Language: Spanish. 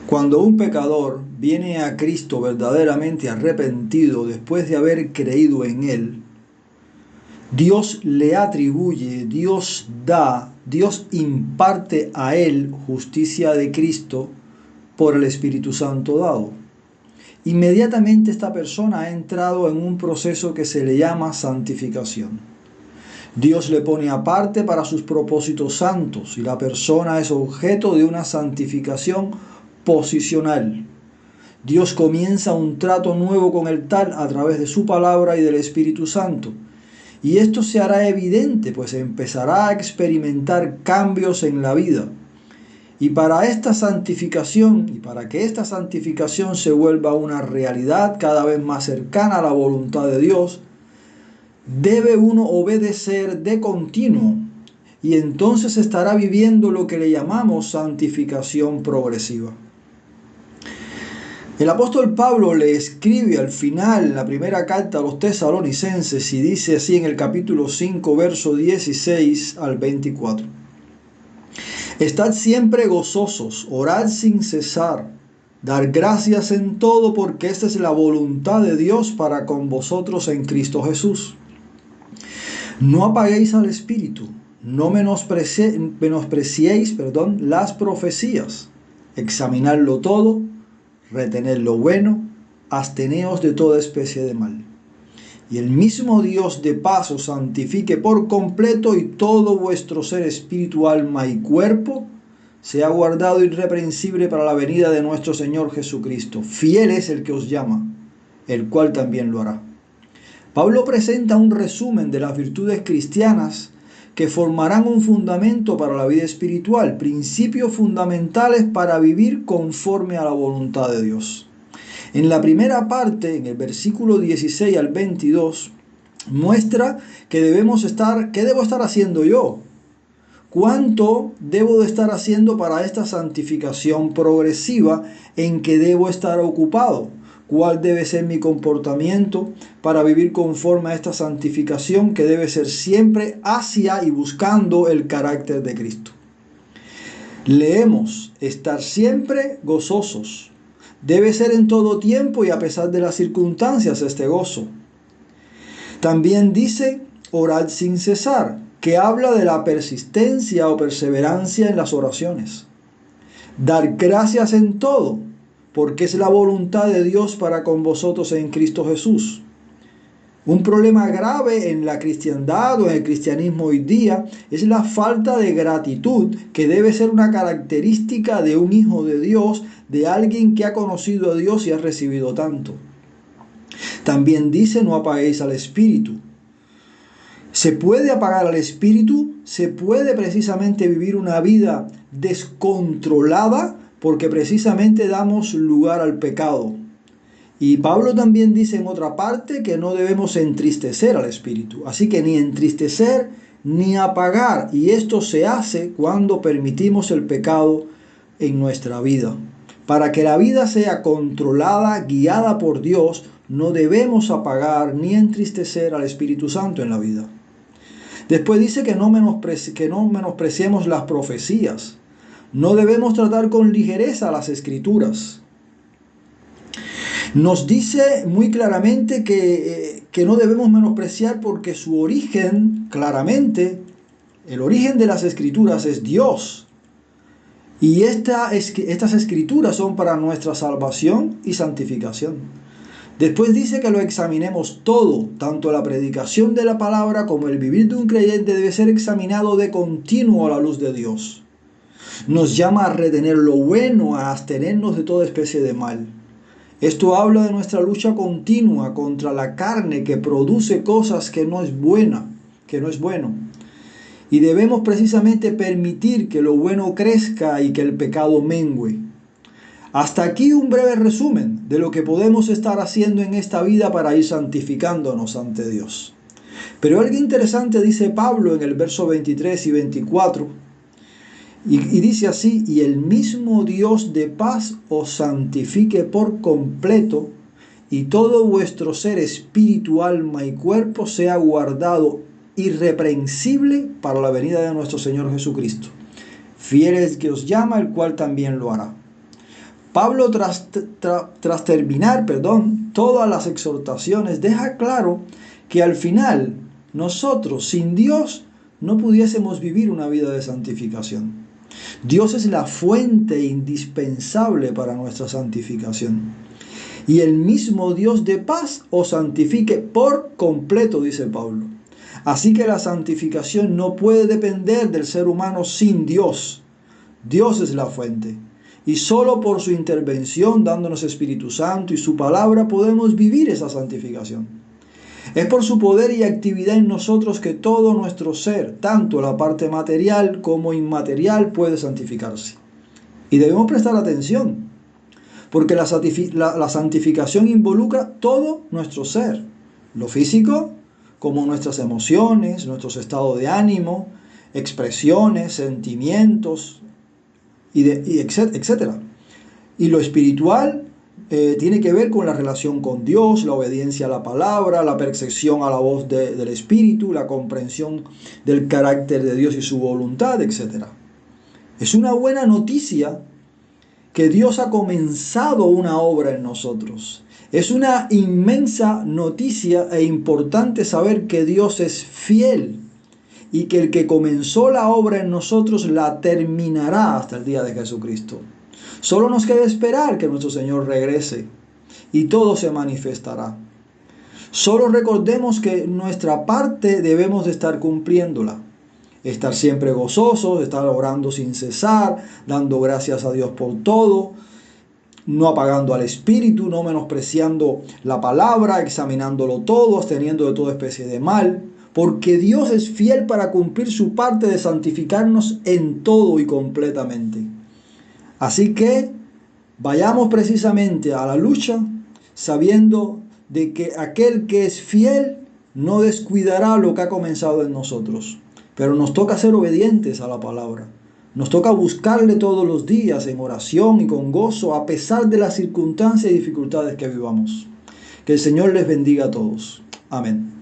Cuando un pecador viene a Cristo verdaderamente arrepentido después de haber creído en Él, Dios le atribuye, Dios da, Dios imparte a él justicia de Cristo por el Espíritu Santo dado. Inmediatamente esta persona ha entrado en un proceso que se le llama santificación. Dios le pone aparte para sus propósitos santos y la persona es objeto de una santificación posicional. Dios comienza un trato nuevo con el tal a través de su palabra y del Espíritu Santo. Y esto se hará evidente, pues empezará a experimentar cambios en la vida. Y para esta santificación, y para que esta santificación se vuelva una realidad cada vez más cercana a la voluntad de Dios, debe uno obedecer de continuo. Y entonces estará viviendo lo que le llamamos santificación progresiva. El apóstol Pablo le escribe al final la primera carta a los tesalonicenses y dice así en el capítulo 5, verso 16 al 24. Estad siempre gozosos, orad sin cesar, dar gracias en todo porque esta es la voluntad de Dios para con vosotros en Cristo Jesús. No apaguéis al espíritu, no menospreciéis las profecías, examinadlo todo, retened lo bueno, absteneos de toda especie de mal. Y el mismo Dios de paz os santifique por completo y todo vuestro ser, espíritu, alma y cuerpo sea guardado irreprensible para la venida de nuestro Señor Jesucristo. Fiel es el que os llama, el cual también lo hará. Pablo presenta un resumen de las virtudes cristianas que formarán un fundamento para la vida espiritual, principios fundamentales para vivir conforme a la voluntad de Dios. En la primera parte, en el versículo 16 al 22, muestra que ¿qué debo estar haciendo yo? ¿Cuánto debo de estar haciendo para esta santificación progresiva en que debo estar ocupado? ¿Cuál debe ser mi comportamiento para vivir conforme a esta santificación que debe ser siempre hacia y buscando el carácter de Cristo? Leemos, estar siempre gozosos. Debe ser en todo tiempo y a pesar de las circunstancias este gozo. También dice, orad sin cesar, que habla de la persistencia o perseverancia en las oraciones. Dar gracias en todo, porque es la voluntad de Dios para con vosotros en Cristo Jesús. Un problema grave en la cristiandad o en el cristianismo hoy día es la falta de gratitud, que debe ser una característica de un hijo de Dios, de alguien que ha conocido a Dios y ha recibido tanto. También dice, no apaguéis al espíritu. ¿Se puede apagar al espíritu? ¿Se puede precisamente vivir una vida descontrolada? Porque precisamente damos lugar al pecado. Y Pablo también dice en otra parte que no debemos entristecer al espíritu. Así que ni entristecer ni apagar. Y esto se hace cuando permitimos el pecado en nuestra vida. Para que la vida sea controlada, guiada por Dios, no debemos apagar ni entristecer al Espíritu Santo en la vida. Después dice que no menospreciemos las profecías. No debemos tratar con ligereza las Escrituras. Nos dice muy claramente que no debemos menospreciar porque su origen, claramente, el origen de las Escrituras es Dios. Y estas Escrituras son para nuestra salvación y santificación. Después dice que lo examinemos todo, tanto la predicación de la palabra como el vivir de un creyente debe ser examinado de continuo a la luz de Dios. Nos llama a retener lo bueno, a abstenernos de toda especie de mal. Esto habla de nuestra lucha continua contra la carne que produce cosas que no es bueno. Y debemos precisamente permitir que lo bueno crezca y que el pecado mengüe. Hasta aquí un breve resumen de lo que podemos estar haciendo en esta vida para ir santificándonos ante Dios. Pero algo interesante dice Pablo en el verso 23 y 24. Y dice así, y el mismo Dios de paz os santifique por completo, y todo vuestro ser, espíritu, alma y cuerpo sea guardado irreprensible para la venida de nuestro Señor Jesucristo. Fiel es el que os llama, el cual también lo hará. Pablo, tras terminar, todas las exhortaciones, deja claro que al final nosotros sin Dios no pudiésemos vivir una vida de santificación. Dios es la fuente indispensable para nuestra santificación. Y el mismo Dios de paz os santifique por completo, dice Pablo. Así que la santificación no puede depender del ser humano sin Dios. Dios es la fuente. Y solo por su intervención, dándonos Espíritu Santo y su palabra, podemos vivir esa santificación. Es por su poder y actividad en nosotros que todo nuestro ser, tanto la parte material como inmaterial, puede santificarse. Y debemos prestar atención, porque la santificación involucra todo nuestro ser, lo físico, como nuestras emociones, nuestros estados de ánimo, expresiones, sentimientos, etc. Y lo espiritual tiene que ver con la relación con Dios, la obediencia a la palabra, la percepción a la voz del Espíritu, la comprensión del carácter de Dios y su voluntad, etc. Es una buena noticia que Dios ha comenzado una obra en nosotros. Es una inmensa noticia e importante saber que Dios es fiel y que el que comenzó la obra en nosotros la terminará hasta el día de Jesucristo. Solo nos queda esperar que nuestro Señor regrese y todo se manifestará. Solo recordemos que nuestra parte debemos de estar cumpliéndola. Estar siempre gozosos, estar orando sin cesar, dando gracias a Dios por todo, no apagando al Espíritu, no menospreciando la palabra, examinándolo todo, absteniendo de toda especie de mal, porque Dios es fiel para cumplir su parte de santificarnos en todo y completamente. Así que vayamos precisamente a la lucha sabiendo de que aquel que es fiel no descuidará lo que ha comenzado en nosotros. Pero nos toca ser obedientes a la palabra. Nos toca buscarle todos los días en oración y con gozo a pesar de las circunstancias y dificultades que vivamos. Que el Señor les bendiga a todos. Amén.